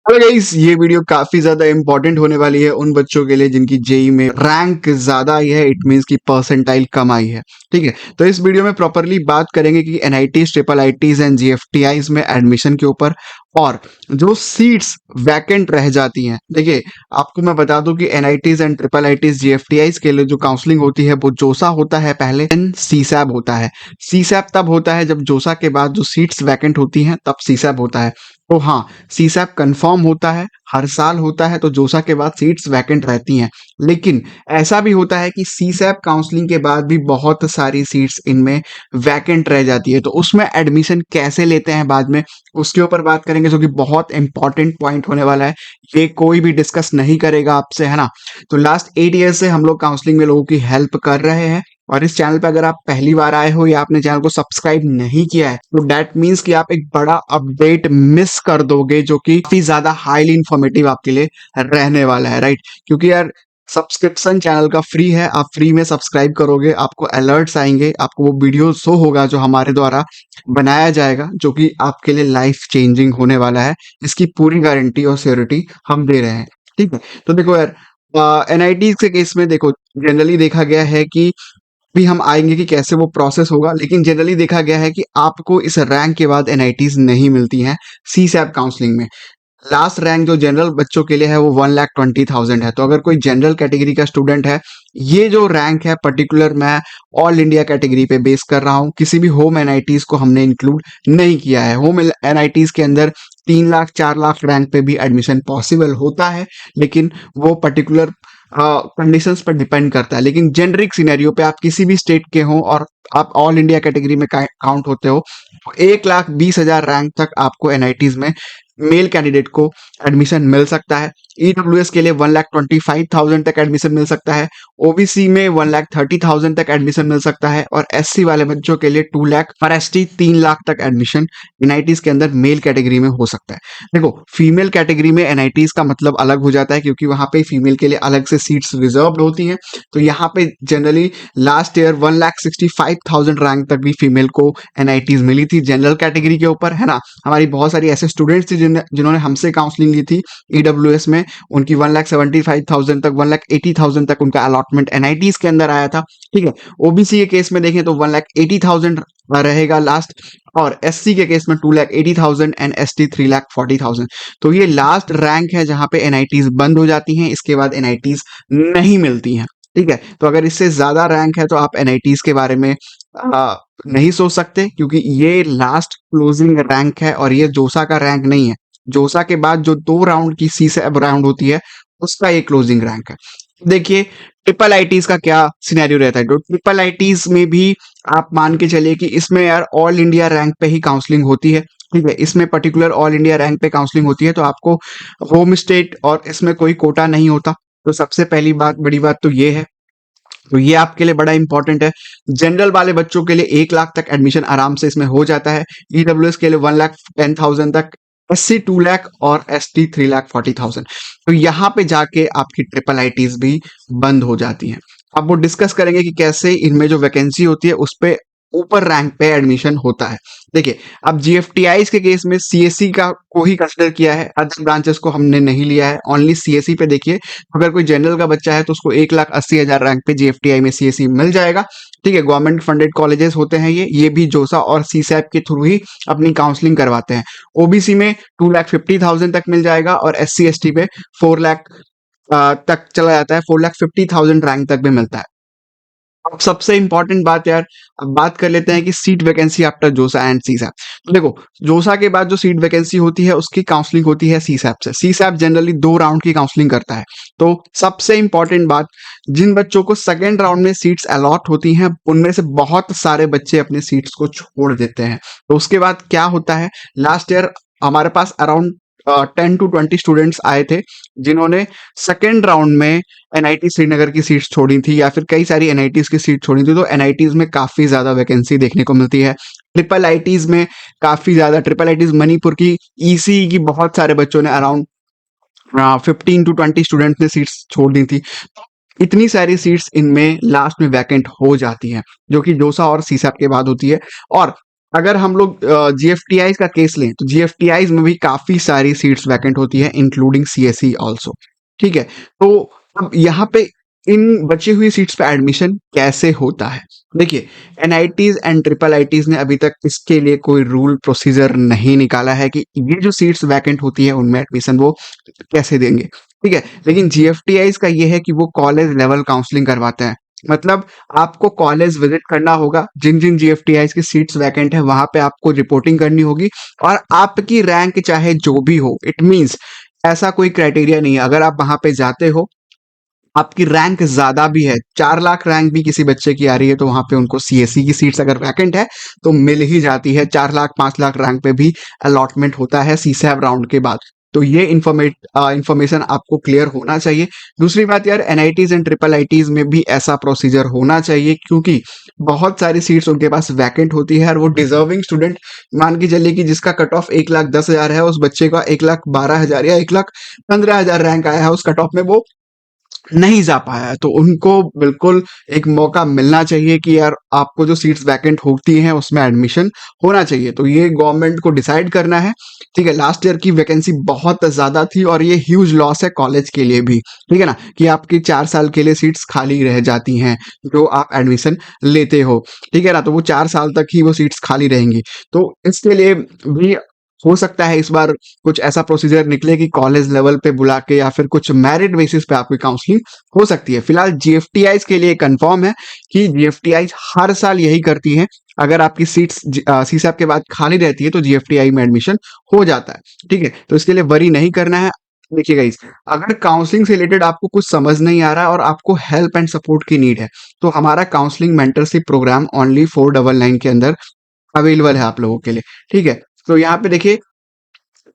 तो गाइस ये वीडियो काफी ज्यादा इंपॉर्टेंट होने वाली है उन बच्चों के लिए जिनकी जेई में रैंक ज्यादा आई है। इट मींस की परसेंटाइल कम आई है। ठीक है, तो इस वीडियो में प्रॉपरली बात करेंगे कि एनआईटीज, ट्रिपल आईटीज एंड जीएफटीआईज में एडमिशन के ऊपर, और जो सीट्स वैकेंट रह जाती हैं। देखिए, आपको मैं बता दूं कि एनआईटीज एंड ट्रिपल आईटीज जीएफटीआईज के लिए जो काउंसलिंग होती है वो जोसा होता है पहले, देन सीसैब होता है। सीसैब तब होता है जब जोसा के बाद जो सीट्स वैकेंट होती हैं तब सीसैब होता है। तो हाँ, सीसैप कंफर्म होता है, हर साल होता है, तो जोसा के बाद सीट्स वैकेंट रहती हैं। लेकिन ऐसा भी होता है कि सीसैप काउंसलिंग के बाद भी बहुत सारी सीट्स इनमें वैकेंट रह जाती है, तो उसमें एडमिशन कैसे लेते हैं बाद में, उसके ऊपर बात करेंगे, जो कि बहुत इंपॉर्टेंट पॉइंट होने वाला है। ये कोई भी डिस्कस नहीं करेगा आपसे, है ना। तो लास्ट 8 ईयर से हम लोग काउंसलिंग में लोगों की हेल्प कर रहे हैं, और इस चैनल पे अगर आप पहली बार आए हो या आपने चैनल को सब्सक्राइब नहीं किया है, तो दैट मीन्स कि आप एक बड़ा अपडेट मिस कर दोगे, जो कि काफी ज्यादा हाईली इंफॉर्मेटिव आपके लिए रहने वाला है, राइट। क्योंकि यार, सब्सक्रिप्शन चैनल का फ्री है, आप फ्री में सब्सक्राइब करोगे, आपको अलर्ट्स आएंगे, आपको वो वीडियो शो होगा जो हमारे द्वारा बनाया जाएगा, जो कि आपके लिए लाइफ चेंजिंग होने वाला है। इसकी पूरी गारंटी और श्योरिटी हम दे रहे हैं। ठीक है, तो देखो यार, एनआईटी के केस में देखो, जनरली देखा गया है कि भी हम आएंगे कि कैसे वो प्रोसेस होगा, लेकिन जनरली देखा गया है कि आपको इस रैंक के बाद एनआईटीज नहीं मिलती हैं सीसैप काउंसलिंग में। लास्ट रैंक जो जनरल बच्चों के लिए है वो 1,20,000 है। तो अगर कोई जनरल कैटेगरी का स्टूडेंट है, ये जो रैंक है पर्टिकुलर मैं ऑल इंडिया कैटेगरी पे बेस कर रहा हूँ, किसी भी होम एनआईटीज को हमने इंक्लूड नहीं किया है। होम एनआईटीज के अंदर 3 लाख 4 लाख रैंक पे भी एडमिशन पॉसिबल होता है, लेकिन वो पर्टिकुलर कंडीशंस पर डिपेंड करता है। लेकिन जेनरिक सिनेरियो पे आप किसी भी स्टेट के हो और आप ऑल इंडिया कैटेगरी में काउंट होते हो, तो 1,20,000 रैंक तक आपको एनआईटीज में मेल कैंडिडेट को एडमिशन मिल सकता है। ईडब्ल्यूएस के लिए 1,25,000 तक एडमिशन मिल सकता है। ओबीसी में 1,30,000 तक एडमिशन मिल सकता है, और एससी वाले बच्चों के लिए 2 लाख, और एसटी 3 लाख तक एडमिशन एनआईटीज के अंदर मेल कैटेगरी में हो सकता है। देखो, फीमेल कैटेगरी में एनआईटीज का मतलब अलग हो जाता है, क्योंकि वहां पे फीमेल के लिए अलग से सीट्स रिजर्व्ड होती हैं। तो यहाँ पे जनरली लास्ट ईयर 1,65,000 रैंक तक भी फीमेल को एनआईटीज मिली थी जनरल कैटेगरी के ऊपर, है ना। हमारी बहुत सारी ऐसे स्टूडेंट्स थी जिन्होंने हमसे काउंसलिंग ली थी ईडब्ल्यूएस में, उनकी 1,75,000 तक, 1,80,000 तक उनका अलॉटमेंट एनआईटीज के अंदर आया था। ठीक है, ओबीसी के केस में देखें तो 1,80,000 रहेगा लास्ट, और एससी के केस में 2,80,000 एंड एसटी 3,40,000। तो ये लास्ट रैंक है जहां पे एनआईटीज बंद हो जाती हैं, इसके बाद एनआईटीज नहीं मिलती हैं। ठीक है, तो अगर इससे ज्यादा रैंक है तो आप एनआईटीज के बारे में नहीं सोच सकते, क्योंकि ये लास्ट क्लोजिंग रैंक है, और ये जोसा का रैंक नहीं है। जोसा के बाद जो 2 राउंड की सी से अब राउंड होती है, उसका ये क्लोजिंग रैंक है। देखिए, ट्रिपल आईटीज का क्या सिनेरियो रहता है। तो ट्रिपल आईटीज में भी आप मान के चलिए कि इसमें यार ऑल इंडिया रैंक पे ही काउंसलिंग होती है। ठीक है, इसमें पर्टिकुलर ऑल इंडिया रैंक पे काउंसलिंग होती है, तो आपको होम स्टेट और इसमें कोई कोटा नहीं होता। तो सबसे पहली बात, बड़ी बात तो ये है, तो ये आपके लिए बड़ा इंपॉर्टेंट है। जनरल वाले बच्चों के लिए 1 लाख तक एडमिशन आराम से इसमें हो जाता है। ईडब्ल्यूएस के लिए 1,10,000 तक, एससी 2 लाख और एसटी 3,40,000। तो यहाँ पे जाके आपकी ट्रिपल आईटीज भी बंद हो जाती हैं। अब वो डिस्कस करेंगे कि कैसे इनमें जो वैकेंसी होती है उस पे ऊपर रैंक पे एडमिशन होता है। देखिए, अब जीएफटीआईज के केस में सीएससी का को ही कंसिडर किया है, अदर ब्रांचेस को हमने नहीं लिया है, ओनली सीएससी पे देखिए। अगर कोई जनरल का बच्चा है तो उसको 1,80,000 रैंक पे जीएफटीआई में सीएससी मिल जाएगा। ठीक है, गवर्नमेंट फंडेड कॉलेजेस होते हैं ये भी जोसा और सीसैप के थ्रू ही अपनी काउंसलिंग करवाते हैं। ओबीसी में 2,50,000 तक मिल जाएगा, और एससी एसटी पे 4 लाख तक चला जाता है, 4,50,000 रैंक तक भी मिलता है। अब सबसे इंपॉर्टेंट बात यार, अब बात कर लेते हैं कि सीट वैकेंसी आफ्टर जोसा एंड सीसैप। तो देखो, जोसा के बाद जो सीट वैकेंसी होती है उसकी काउंसलिंग होती है सीसैप से। सीसैप जनरली 2 राउंड की काउंसलिंग करता है। तो सबसे इंपॉर्टेंट बात, जिन बच्चों को सेकेंड राउंड में सीट्स अलॉट होती हैं, उनमें से बहुत सारे बच्चे अपने सीट्स को छोड़ देते हैं। तो उसके बाद क्या होता है, लास्ट ईयर हमारे पास अराउंड 10 to 20 स्टूडेंट्स आए थे, जिन्होंने सेकेंड राउंड में एनआईटी श्रीनगर की सीट्स छोड़ी थी, या फिर कई सारी एनआईटीज की सीट छोड़ी थी। तो एनआईटीज में काफी ज्यादा वैकेंसी देखने को मिलती है। ट्रिपल आईटीज में काफी ज्यादा, ट्रिपल आईटीज मणिपुर की, ईसी की बहुत सारे बच्चों ने अराउंड 15 to 20 स्टूडेंट्स ने सीट्स छोड़ दी थी। इतनी सारी सीट्स इनमें लास्ट में वैकेंट हो जाती हैं, जो कि जोसा और सीसैप के बाद होती है। और अगर हम लोग जीएफटीआई का केस लें तो जीएफटीआई में भी काफी सारी सीट्स वैकेंट होती है इंक्लूडिंग सीएसई आल्सो। ठीक है, तो अब यहाँ पे इन बची हुई सीट्स पे एडमिशन कैसे होता है? देखिए, एनआईटीज एंड ट्रिपल आईटीज ने अभी तक इसके लिए कोई रूल प्रोसीजर नहीं निकाला है कि ये जो सीट्स वैकेंट होती है उनमें एडमिशन वो कैसे देंगे। ठीक है, लेकिन जीएफटीआई का ये है कि वो कॉलेज लेवल काउंसलिंग करवाते हैं। मतलब आपको कॉलेज विजिट करना होगा, जिन जिन जीएफटीआई की सीट्स वैकेंट है वहां पे आपको रिपोर्टिंग करनी होगी, और आपकी रैंक चाहे जो भी हो, इट मींस ऐसा कोई क्राइटेरिया नहीं है। अगर आप वहां पे जाते हो, आपकी रैंक ज्यादा भी है, 4 लाख रैंक भी किसी बच्चे की आ रही है, तो वहां पे उनको सीएससी की सीट्स अगर वैकेंट है तो मिल ही जाती है। 4 लाख 5 लाख रैंक पे भी अलॉटमेंट होता है सीसैब राउंड के बाद। तो ये इंफॉर्मेशन आपको क्लियर होना चाहिए। दूसरी बात यार, एनआईटीज एंड ट्रिपल आईटीज में भी ऐसा प्रोसीजर होना चाहिए, क्योंकि बहुत सारी सीट्स उनके पास वैकेंट होती है और वो डिजर्विंग स्टूडेंट, मान के चलिए कि जिसका कट ऑफ 1,10,000 है, उस बच्चे का 1,12,000 या 1,15,000 रैंक आया है उस कट ऑफ में, वो नहीं जा पाया है, तो उनको बिल्कुल एक मौका मिलना चाहिए कि यार आपको जो सीट्स वैकेंट होती हैं उसमें एडमिशन होना चाहिए। तो ये गवर्नमेंट को डिसाइड करना है। ठीक है, लास्ट ईयर की वैकेंसी बहुत ज्यादा थी और ये ह्यूज लॉस है कॉलेज के लिए भी। ठीक है ना, कि आपकी 4 साल के लिए सीट्स खाली रह जाती हैं जो आप एडमिशन लेते हो। ठीक है ना, तो वो 4 साल तक ही वो सीट्स खाली रहेंगी। तो इसके लिए भी हो सकता है इस बार कुछ ऐसा प्रोसीजर निकले कि कॉलेज लेवल पे बुला के या फिर कुछ मेरिट बेसिस पे आपकी काउंसलिंग हो सकती है। फिलहाल जीएफटीआई के लिए कंफर्म है कि जीएफटीआई हर साल यही करती है। अगर आपकी सीट्स सीसैप के बाद खाली रहती है तो जीएफटीआई में एडमिशन हो जाता है। ठीक है, तो इसके लिए वरी नहीं करना है। देखिए गाइस, अगर काउंसलिंग से रिलेटेड आपको कुछ समझ नहीं आ रहा है और आपको हेल्प एंड सपोर्ट की नीड है, तो हमारा काउंसलिंग मेंटरशिप प्रोग्राम ओनली 499 के अंदर अवेलेबल है आप लोगों के लिए। ठीक है, तो यहाँ पे देखिए,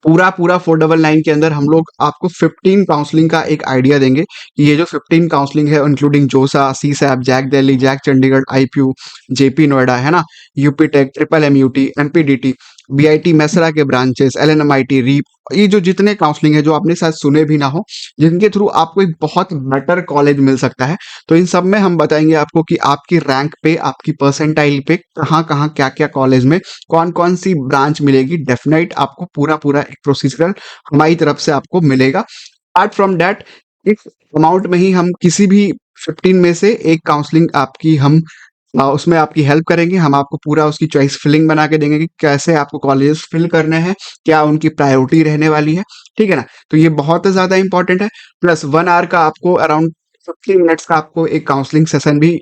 पूरा पूरा 499 के अंदर हम लोग आपको 15 काउंसलिंग का एक आइडिया देंगे कि ये जो 15 काउंसलिंग है, including JoSAA, CSAB, JAC Delhi, JAC Chandigarh, IPU, JP Noida, है ना, UP tech, triple MUT, MPDT, BIT Mesra के ब्रांचेस, एलएनएमआईटी, रीप, ये जो जितने काउंसलिंग है जो आपने शायद सुने भी ना हो, जिनके थ्रू आपको एक बहुत बेटर कॉलेज मिल सकता है, तो इन सब में हम बताएंगे आपको कि आपकी रैंक पे, आपकी परसेंटाइल पे कहाँ कहाँ क्या क्या कॉलेज में कौन कौन सी ब्रांच मिलेगी। डेफिनेट आपको पूरा पूरा एक प्रोसीजरल हमारी तरफ से आपको मिलेगा। अपार्ट फ्रॉम दैट, इस अमाउंट में ही हम किसी भी 15 में से एक काउंसलिंग आपकी हम उसमें आपकी हेल्प करेंगे। हम आपको पूरा उसकी चॉइस फिलिंग बना के देंगे कि कैसे आपको कॉलेजेस फिल करने हैं, क्या उनकी प्रायोरिटी रहने वाली है। ठीक है ना, तो ये बहुत ज्यादा इंपॉर्टेंट है। प्लस 1 आवर का आपको अराउंड 50 मिनट्स का आपको एक काउंसलिंग सेशन भी,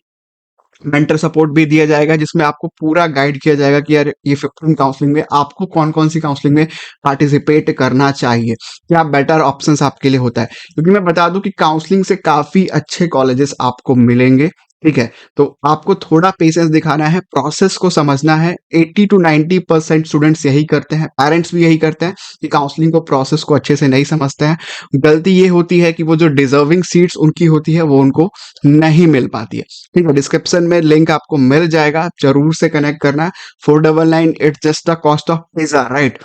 मेंटर सपोर्ट भी दिया जाएगा, जिसमें आपको पूरा गाइड किया जाएगा कि यार ये 15 काउंसलिंग में आपको कौन कौन सी काउंसलिंग में पार्टिसिपेट करना चाहिए, क्या बेटर ऑप्शंस आपके लिए होता है। क्योंकि मैं बता दूं कि काउंसलिंग से काफी अच्छे कॉलेजेस आपको मिलेंगे। ठीक है, तो आपको थोड़ा पेशेंस दिखाना है, प्रोसेस को समझना है। 80 to 90% स्टूडेंट्स यही करते हैं, पेरेंट्स भी यही करते हैं कि काउंसलिंग को, प्रोसेस को अच्छे से नहीं समझते हैं। गलती ये होती है कि वो जो डिजर्विंग सीट्स उनकी होती है वो उनको नहीं मिल पाती है। ठीक है, डिस्क्रिप्शन में लिंक आपको मिल जाएगा, जरूर से कनेक्ट करना। 499, it's just the cost of pizza, right.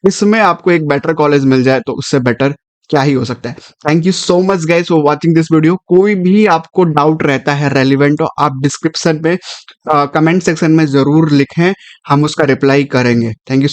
इसमें आपको एक बेटर कॉलेज मिल जाए तो उससे बेटर क्या ही हो सकता है। Thank you so much guys for watching this video. कोई भी आपको डाउट रहता है रेलिवेंट, तो आप डिस्क्रिप्शन में कमेंट सेक्शन में जरूर लिखें, हम उसका रिप्लाई करेंगे। Thank you.